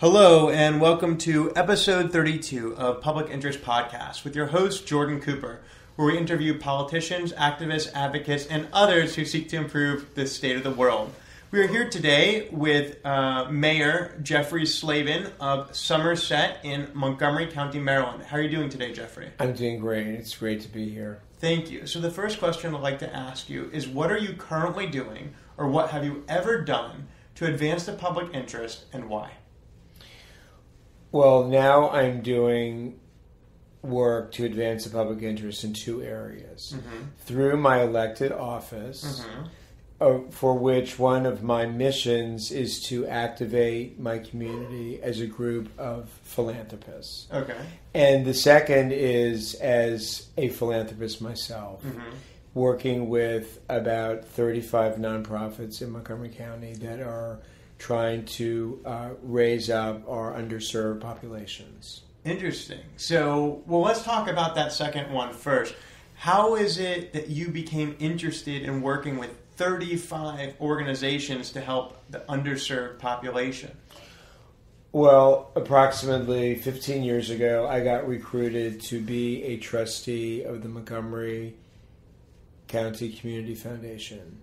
Hello, and welcome to episode 32 of Public Interest Podcast with your host, Jordan Cooper, where we interview politicians, activists, advocates, and others who seek to improve the state of the world. We are here today with Mayor Jeffrey Slavin of Somerset in Montgomery County, Maryland. How are you doing today, Jeffrey? I'm doing great. It's great to be here. Thank you. So the first question I'd like to ask you is, what are you currently doing, or what have you ever done to advance the public interest, and why? Well, now I'm doing work to advance the public interest in two areas. Through my elected office, for which one of my missions is to activate my community as a group of philanthropists. Okay. And the second is as a philanthropist myself, working with about 35 nonprofits in Montgomery County that are trying to raise up our underserved populations. Interesting. So, well, let's talk about that second one first. How is it that you became interested in working with 35 organizations to help the underserved population? Well, approximately 15 years ago, I got recruited to be a trustee of the Montgomery County Community Foundation.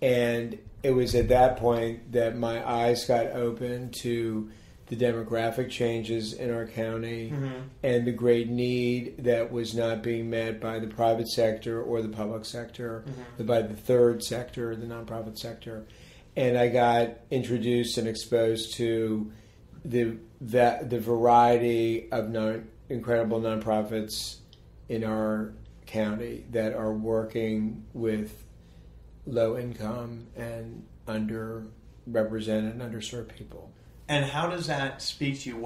And it was at that point that my eyes got open to the demographic changes in our county and the great need that was not being met by the private sector or the public sector, but by the third sector, the nonprofit sector. And I got introduced and exposed to the variety of incredible nonprofits in our county that are working with low income and underrepresented and underserved people. And how does that speak to you?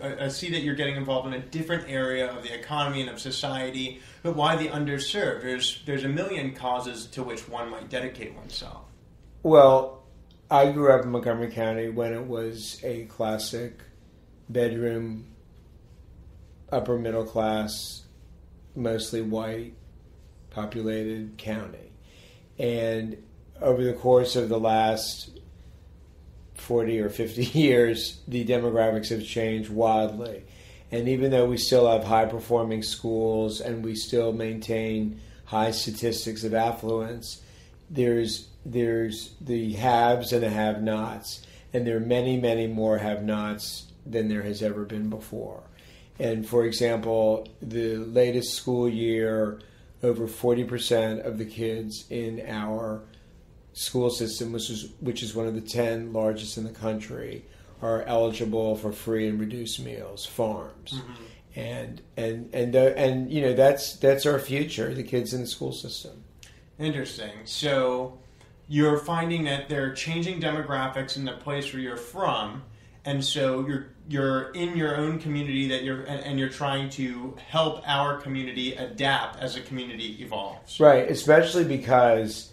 I see that you're getting involved in a different area of the economy and of society, but why the underserved? There's a million causes to which one might dedicate oneself. Well, I grew up in Montgomery County when it was a classic bedroom, upper middle class, mostly white populated county. And over the course of the last 40 or 50 years, the demographics have changed wildly. And even though we still have high-performing schools and we still maintain high statistics of affluence, there's the haves and the have-nots. And there are many, many more have-nots than there has ever been before. And for example, the latest school year, over 40% of the kids in our school system, which is one of the 10 largest in the country, are eligible for free and reduced meals, farms, and you know that's our future, the kids in the school system. Interesting. So you're finding that they're changing demographics in the place where you're from, and so you're in your own community that you're trying to help our community adapt as a community evolves. Right, especially because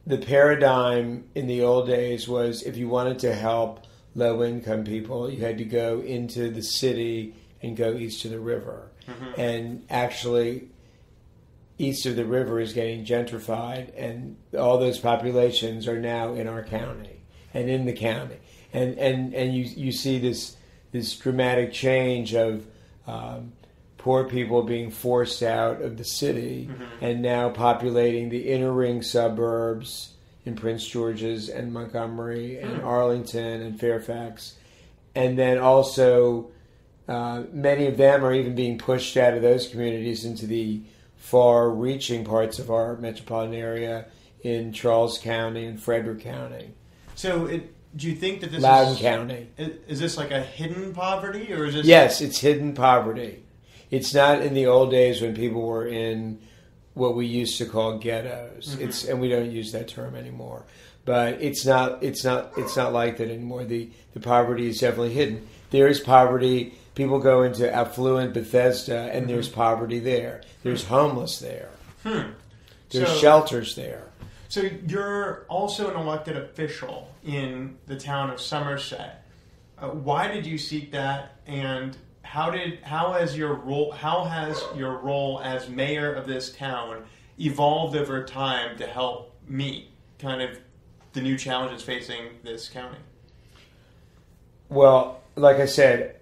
the paradigm in the old days was if you wanted to help low-income people, you had to go into the city and go east of the river. And actually, east of the river is getting gentrified, and all those populations are now in our county and in the county. And you see this dramatic change of poor people being forced out of the city and now populating the inner ring suburbs in Prince George's and Montgomery and Arlington and Fairfax. And then also many of them are even being pushed out of those communities into the far-reaching parts of our metropolitan area in Charles County and Frederick County. So do you think that this Loudoun County. Is this like a hidden poverty, or is this? Yes, it's hidden poverty. It's not in the old days when people were in what we used to call ghettos. And we don't use that term anymore. But it's not like that anymore. The poverty is definitely hidden. There is poverty. People go into affluent Bethesda, and there's poverty there. There's homeless there. There's shelters there. So you're also an elected official in the town of Somerset. Why did you seek that, and how has your role as mayor of this town evolved over time to help meet kind of the new challenges facing this county? Well, like I said,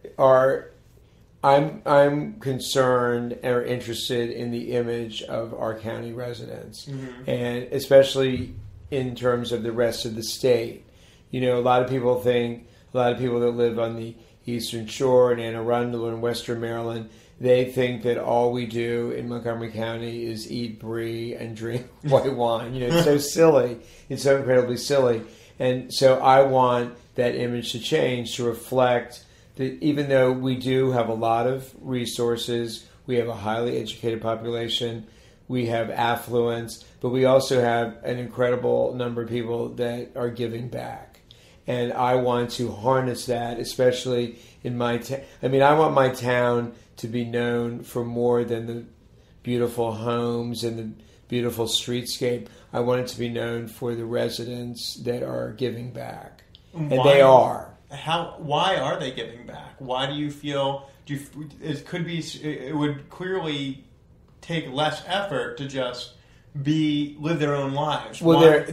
I'm concerned or interested in the image of our county residents, and especially in terms of the rest of the state. You know, a lot of people that live on the Eastern Shore in Anne Arundel and Western Maryland, they think that all we do in Montgomery County is eat brie and drink white wine. You know, it's so silly. It's so incredibly silly. And so I want that image to change to reflect that even though we do have a lot of resources, we have a highly educated population, we have affluence, but we also have an incredible number of people that are giving back. And I want to harness that, especially in my town. I mean, I want my town to be known for more than the beautiful homes and the beautiful streetscape. I want it to be known for the residents that are giving back. And they are. Why are they giving back? Why do you feel it would clearly take less effort to just live their own lives? Well,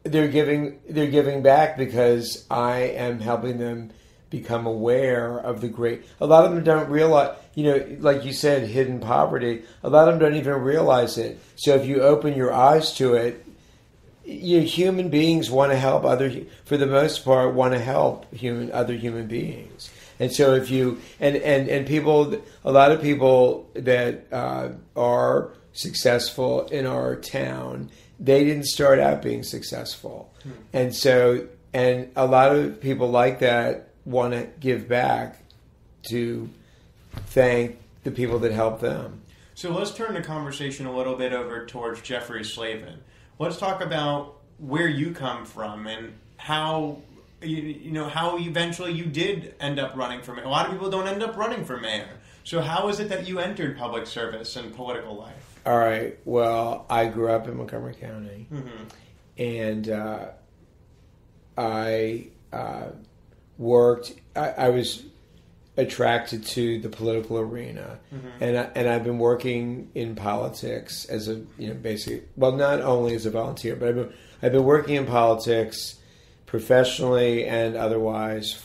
they're giving back because I am helping them become aware of the great. A lot of them don't realize, you know, like you said, hidden poverty. A lot of them don't even realize it. So if you open your eyes to it, human beings want to help for the most part, want to help other human beings. And so if you and people, a lot of people that are successful in our town, they didn't start out being successful, and a lot of people like that want to give back to thank the people that help them. So let's turn the conversation a little bit over towards Jeffrey Slavin. Let's talk about where you come from and how how eventually you did end up running for mayor. A lot of people don't end up running for mayor. So how is it that you entered public service and political life? All right. Well, I grew up in Montgomery County, and I worked. I was attracted to the political arena, and I've been working in politics as a basically, well, not only as a volunteer, but I've been working in politics professionally and otherwise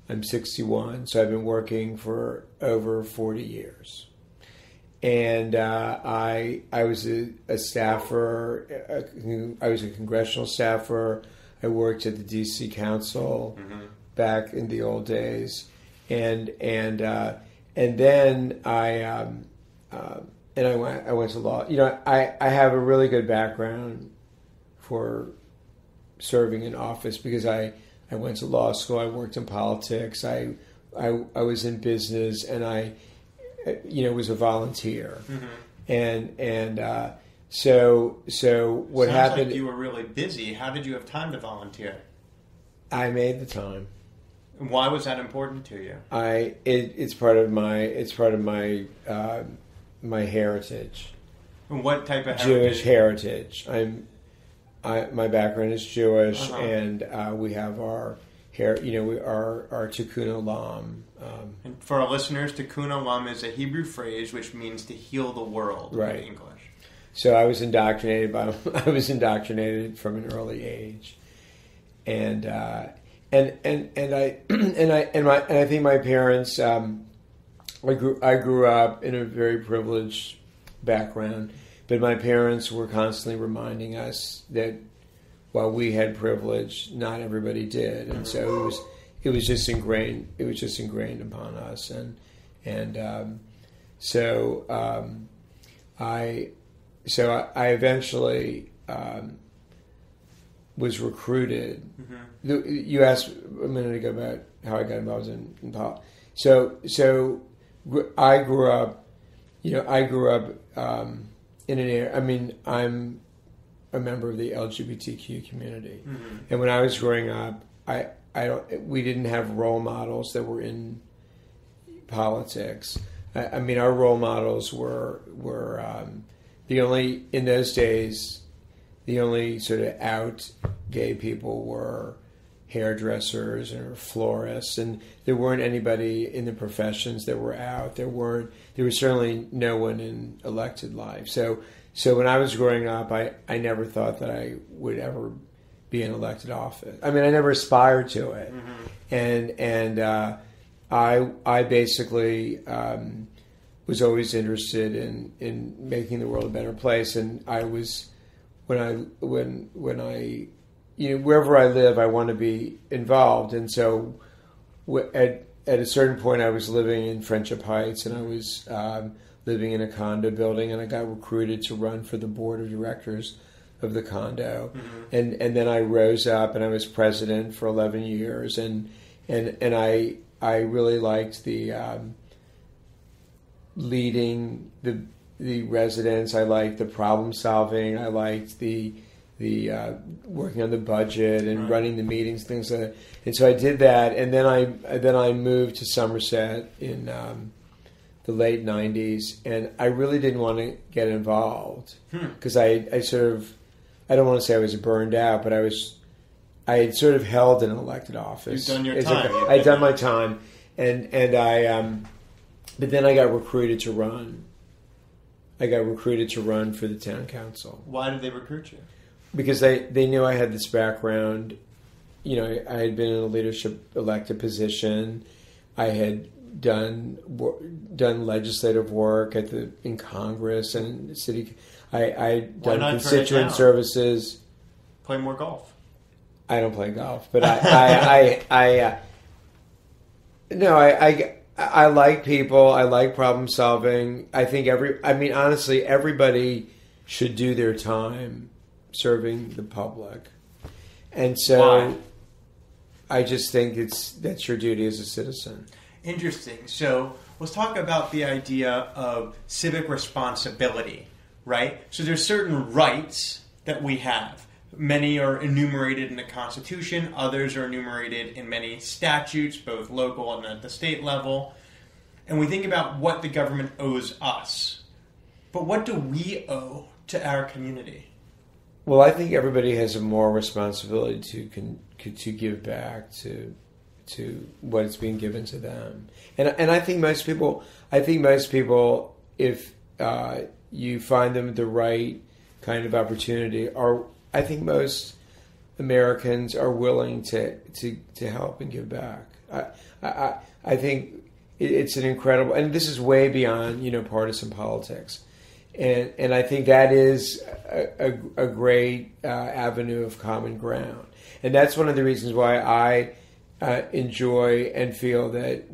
I'm 61, so I've been working for over 40 years. And I was a staffer. I was a congressional staffer. I worked at the D.C. Council back in the old days, and then I went to law. You know, I have a really good background for serving in office because I went to law school. I worked in politics. I was in business, and I was a volunteer. So what Sounds happened? Like you were really busy. How did you have time to volunteer? I made the time. And why was that important to you? It's part of my my heritage. And what type of heritage? Jewish heritage. My background is Jewish, and we have our our Tikkun Olam. And for our listeners, Tikkun Olam is a Hebrew phrase which means to heal the world in English. So I was indoctrinated from an early age, and I think my parents. I grew up in a very privileged background, but my parents were constantly reminding us that while we had privilege, not everybody did, and so it was just ingrained. It was just ingrained upon us, So I eventually was recruited. You asked a minute ago about how I got involved in politics. So I grew up. In an area. I mean, I'm a member of the LGBTQ community, and when I was growing up, we didn't have role models that were in politics. I mean, our role models were in those days, the only sort of out gay people were hairdressers or florists, and there weren't anybody in the professions that were out. There was certainly no one in elected life. So when I was growing up, I never thought that I would ever be in elected office. I mean, I never aspired to it, and I basically was always interested in making the world a better place, and I was when I wherever I live, I want to be involved, and so at a certain point, I was living in Friendship Heights, and I was living in a condo building, and I got recruited to run for the board of directors of the condo, and then I rose up, and I was president for 11 years, and I really liked the leading the residents. I liked the problem solving. I liked the working on the budget and running the meetings, things like that. And so I did that, and then I moved to Somerset in the late '90s, and I really didn't want to get involved because I sort of, I don't want to say I was burned out, but I had sort of held an elected office. You've done your time. I'd done my time, and I but then I got recruited to run. I got recruited to run for the town council. Why did they recruit you? Because they knew I had this background. You know, I had been in a leadership elected position. I had done legislative work in Congress and city. I'd done constituent services. Play more golf. I don't play golf, but I like people. I like problem solving. I think honestly, everybody should do their time serving the public, and so why? I just think that's your duty as a citizen. Interesting. So let's talk about the idea of civic responsibility, right? So there's certain rights that we have. Many are enumerated in the Constitution. Others are enumerated in many statutes, both local and at the state level. And we think about what the government owes us. But what do we owe to our community? Well, I think everybody has a moral responsibility to give back to what is being given to them, and I think most people, if you find them the right kind of opportunity, I think most Americans are willing to help and give back. I think it's an incredible, and this is way beyond partisan politics. And I think that is a great avenue of common ground. And that's one of the reasons why I enjoy and feel that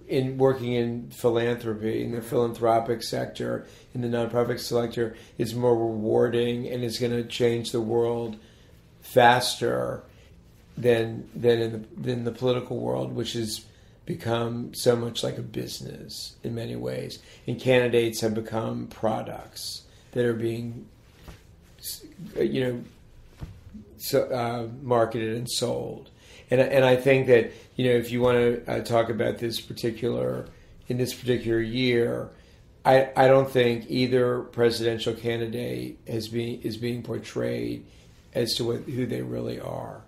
in working in philanthropy, in the philanthropic sector, in the nonprofit sector, is more rewarding and is going to change the world faster than in the political world, which is become so much like a business in many ways, and candidates have become products that are being, marketed and sold. And I think that if you want to talk about this particular year, I don't think either presidential candidate is being portrayed as to who they really are.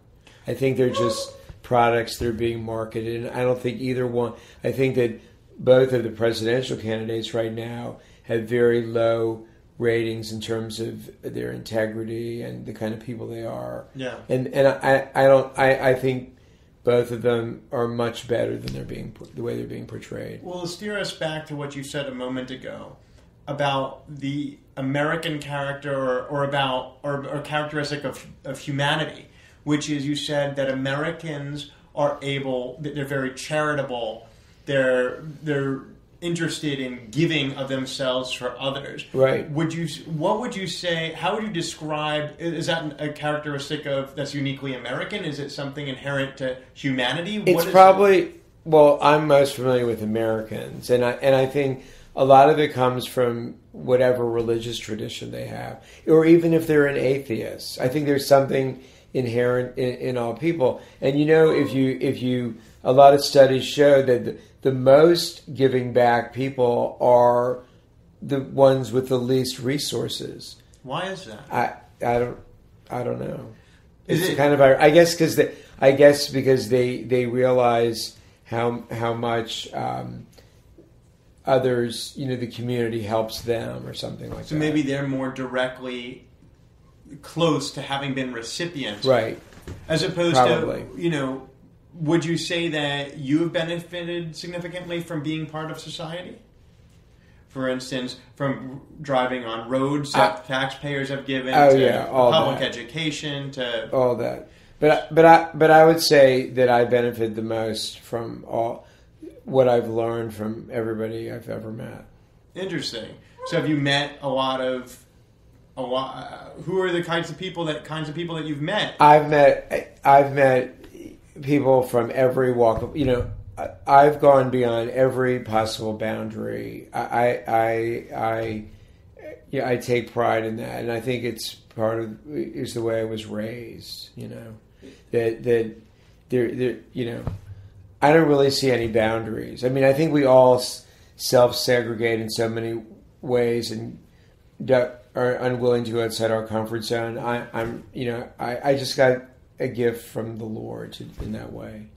I think they're just products that are being marketed, and I don't think either one. I think that both of the presidential candidates right now have very low ratings in terms of their integrity and the kind of people they are. Yeah. And I think both of them are much better than the way they're being portrayed. Well, to steer us back to what you said a moment ago about the American character or a characteristic of humanity, which is, you said that Americans are they're very charitable, they're interested in giving of themselves for others. Right. What would you say, how would you describe, is that a characteristic that's uniquely American? Is it something inherent to humanity? Well, I'm most familiar with Americans, and I think a lot of it comes from whatever religious tradition they have, or even if they're an atheist. I think there's something inherent in all people. And if you a lot of studies show that the most giving back people are the ones with the least resources. Why is that? I don't know. I guess because they realize how much others, the community helps them or something like that. So maybe they're more directly close to having been recipients. Right. As opposed Probably. to, would you say that you have benefited significantly from being part of society? For instance, from driving on roads that taxpayers have given to all public that. education to all that. But I would say that I benefited the most from all what I've learned from everybody I've ever met. Interesting. So have you met a lot? Who are the kinds of people that you've met? I've met people from every walk of, I've gone beyond every possible boundary. I take pride in that, and I think it's is the way I was raised. That there I don't really see any boundaries. I mean, I think we all self-segregate in so many ways and are unwilling to go outside our comfort zone. I just got a gift from the Lord in that way.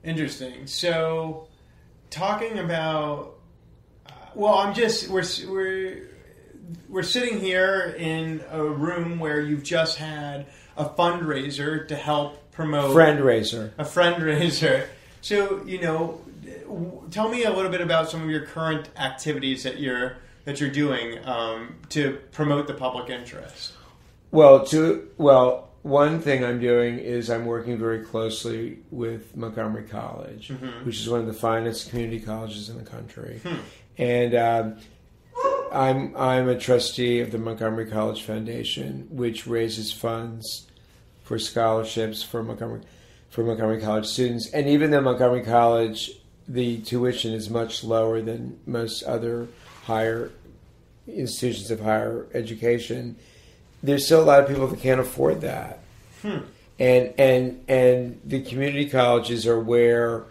Interesting. So, talking about, we're sitting here in a room where you've just had a fundraiser to help promote a friend-raiser. So, tell me a little bit about some of your current activities that you're doing to promote the public interest. One thing I'm doing is I'm working very closely with Montgomery College, which is one of the finest community colleges in the country, and I'm a trustee of the Montgomery College Foundation, which raises funds for scholarships for Montgomery College students. And even though Montgomery College, the tuition is much lower than most other higher institutions of higher education, there's still a lot of people that can't afford that. And the community colleges are where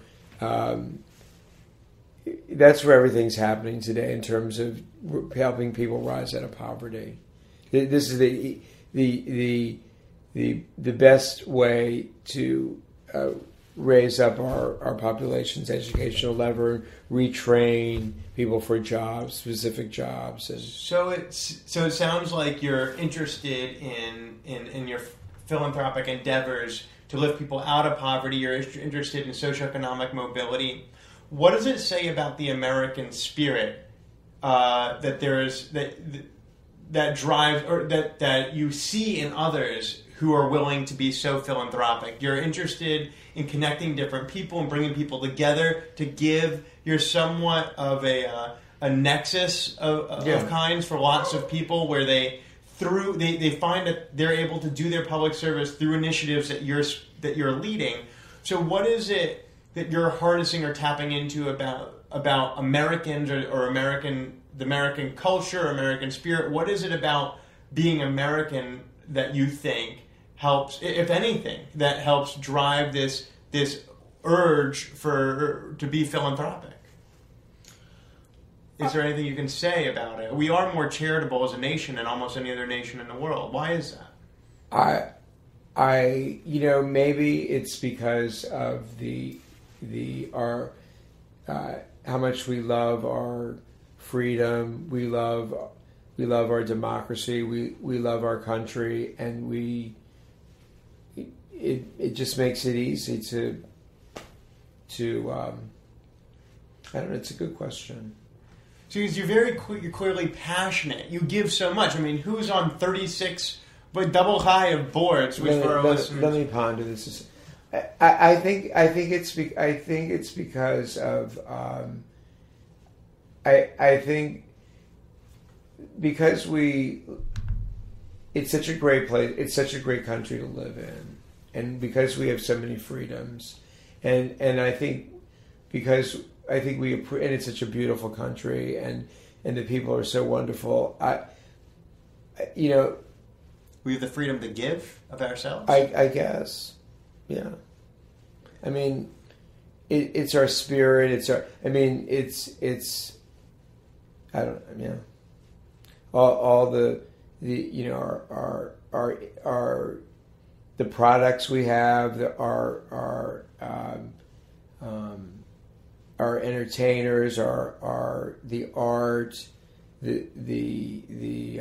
that's where everything's happening today in terms of helping people rise out of poverty. This is the best way to raise up our population's educational level, retrain people for jobs, specific jobs. And so it sounds like you're interested in your philanthropic endeavors to lift people out of poverty. You're interested in socioeconomic mobility. What does it say about the American spirit that drives, or that you see in others who are willing to be so philanthropic? You're interested in connecting different people and bringing people together to give. You're somewhat of a nexus of kinds for lots of people, where they find that they're able to do their public service through initiatives that you're leading. So what is it that you're harnessing or tapping into about Americans or the American culture, American spirit? What is it about being American that you think helps, if anything, that helps drive this urge to be philanthropic? Is there anything you can say about it? We are more charitable as a nation than almost any other nation in the world. Why is that? Maybe it's because of our how much we love our freedom, we love our democracy, we love our country, and it just makes it easy to I don't know. It's a good question. Because you're clearly passionate. You give so much. I mean, who's on 36 double high of boards? Which for our listeners, let me ponder this. I think it's because of I think because it's such a great place. It's such a great country to live in, and because we have so many freedoms, and I think because. I think and it's such a beautiful country, and the people are so wonderful. We have the freedom to give of ourselves. I guess, yeah. I mean, it's our spirit. It's our. I mean, it's. I don't. Yeah. All the our the products we have, our entertainers, our the art, the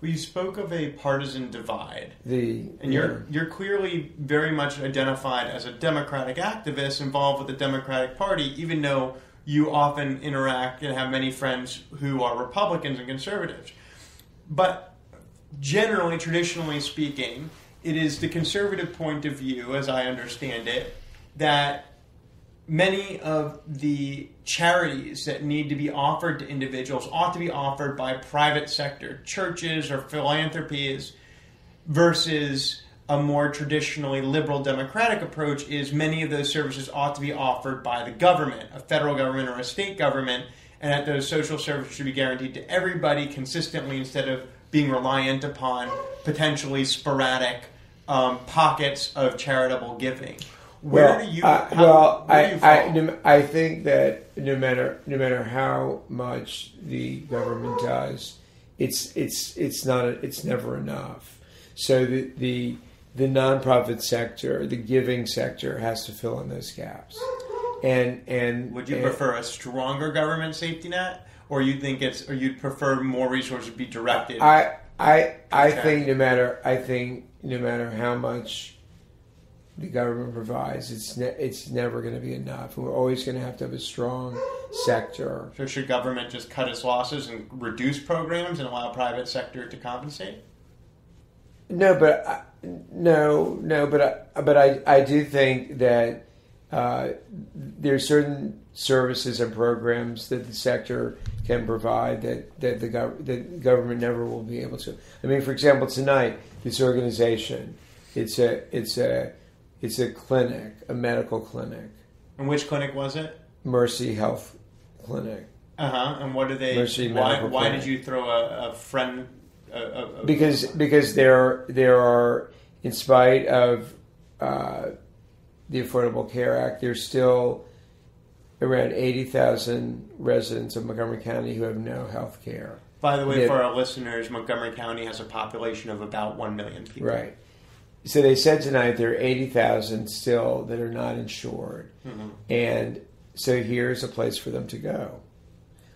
Well, you spoke of a partisan divide, and Yeah. you're clearly very much identified as a Democratic activist involved with the Democratic Party, even though you often interact and have many friends who are Republicans and conservatives. But generally, traditionally speaking, it is the conservative point of view, as I understand it, that many of the charities that need to be offered to individuals ought to be offered by private sector churches or philanthropies, versus a more traditionally liberal democratic approach is many of those services ought to be offered by the government, a federal government or a state government, and that those social services should be guaranteed to everybody consistently instead of being reliant upon potentially sporadic pockets of charitable giving. I think that no matter how much the government does, it's never enough. So the nonprofit sector, the giving sector, has to fill in those gaps. And would you prefer a stronger government safety net, or you'd prefer more resources be directed? I think no matter how much the government provides, it's never going to be enough. We're always going to have a strong sector. So should government just cut its losses and reduce programs and allow private sector to compensate? No, but I do think that there are certain services and programs that the sector can provide that the government never will be able to. I mean, for example, tonight this organization, it's a clinic, a medical clinic. And which clinic was it? Mercy Health Clinic. And what do they? Mercy why did you throw a friend? Because there are, in spite of the Affordable Care Act, there's still around 80,000 residents of Montgomery County who have no health care. By the way, for our listeners, Montgomery County has a population of about 1 million people. Right. So they said tonight there are 80,000 still that are not insured. Mm-hmm. And so here's a place for them to go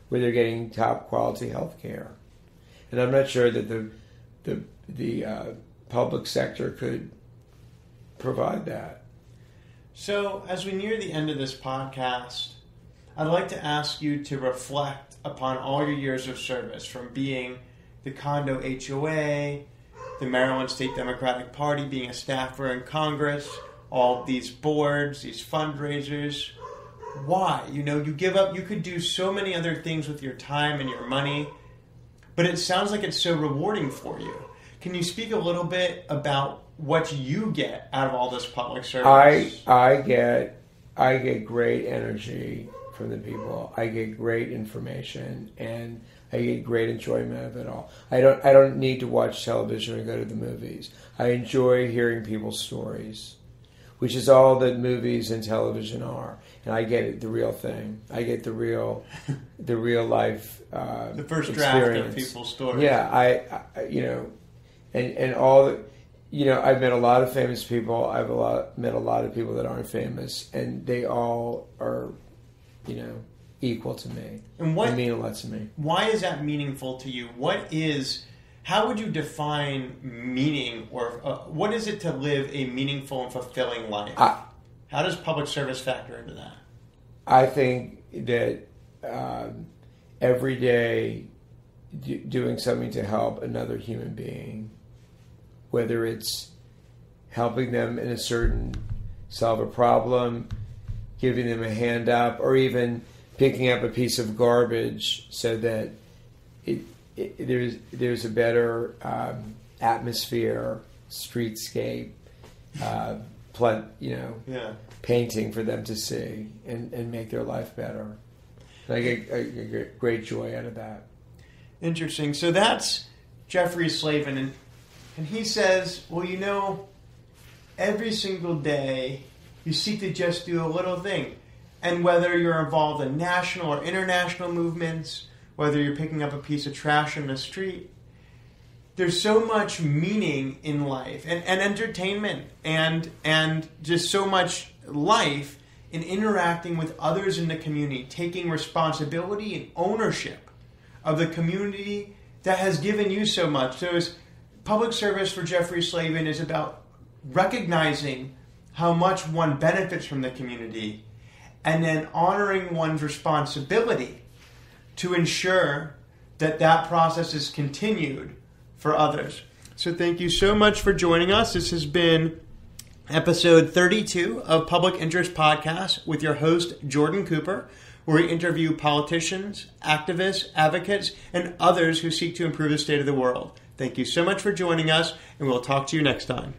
where they're getting top quality health care. And I'm not sure that the public sector could provide that. So as we near the end of this podcast, I'd like to ask you to reflect upon all your years of service, from being the condo HOA, the Maryland State Democratic Party, being a staffer in Congress, all these boards, these fundraisers. Why? You give up, you could do so many other things with your time and your money, but it sounds like it's so rewarding for you. Can you speak a little bit about what you get out of all this public service? I get great energy from the people. I get great information, and I get great enjoyment of it all. I don't need to watch television or go to the movies. I enjoy hearing people's stories, which is all that movies and television are. And I get it, the real thing. I get the real life the first experience. Draft of people's stories. Yeah, and all the, I've met a lot of famous people. I've met a lot of people that aren't famous, and they all are, equal to me. And they mean a lot to me. Why is that meaningful to you? How would you define meaning, or what is it to live a meaningful and fulfilling life? How does public service factor into that? I think that every day doing something to help another human being, whether it's helping them solve a problem, giving them a hand up, or even picking up a piece of garbage so that there's a better atmosphere, streetscape, painting for them to see and make their life better. And I get great joy out of that. Interesting. So that's Jeffrey Slavin, and he says, well, every single day you seek to just do a little thing. And whether you're involved in national or international movements, whether you're picking up a piece of trash in the street, there's so much meaning in life and entertainment and just so much life in interacting with others in the community, taking responsibility and ownership of the community that has given you so much. So public service for Jeffrey Slavin is about recognizing how much one benefits from the community and then honoring one's responsibility to ensure that that process is continued for others. So thank you so much for joining us. This has been episode 32 of Public Interest Podcast with your host, Jordan Cooper, where we interview politicians, activists, advocates, and others who seek to improve the state of the world. Thank you so much for joining us, and we'll talk to you next time.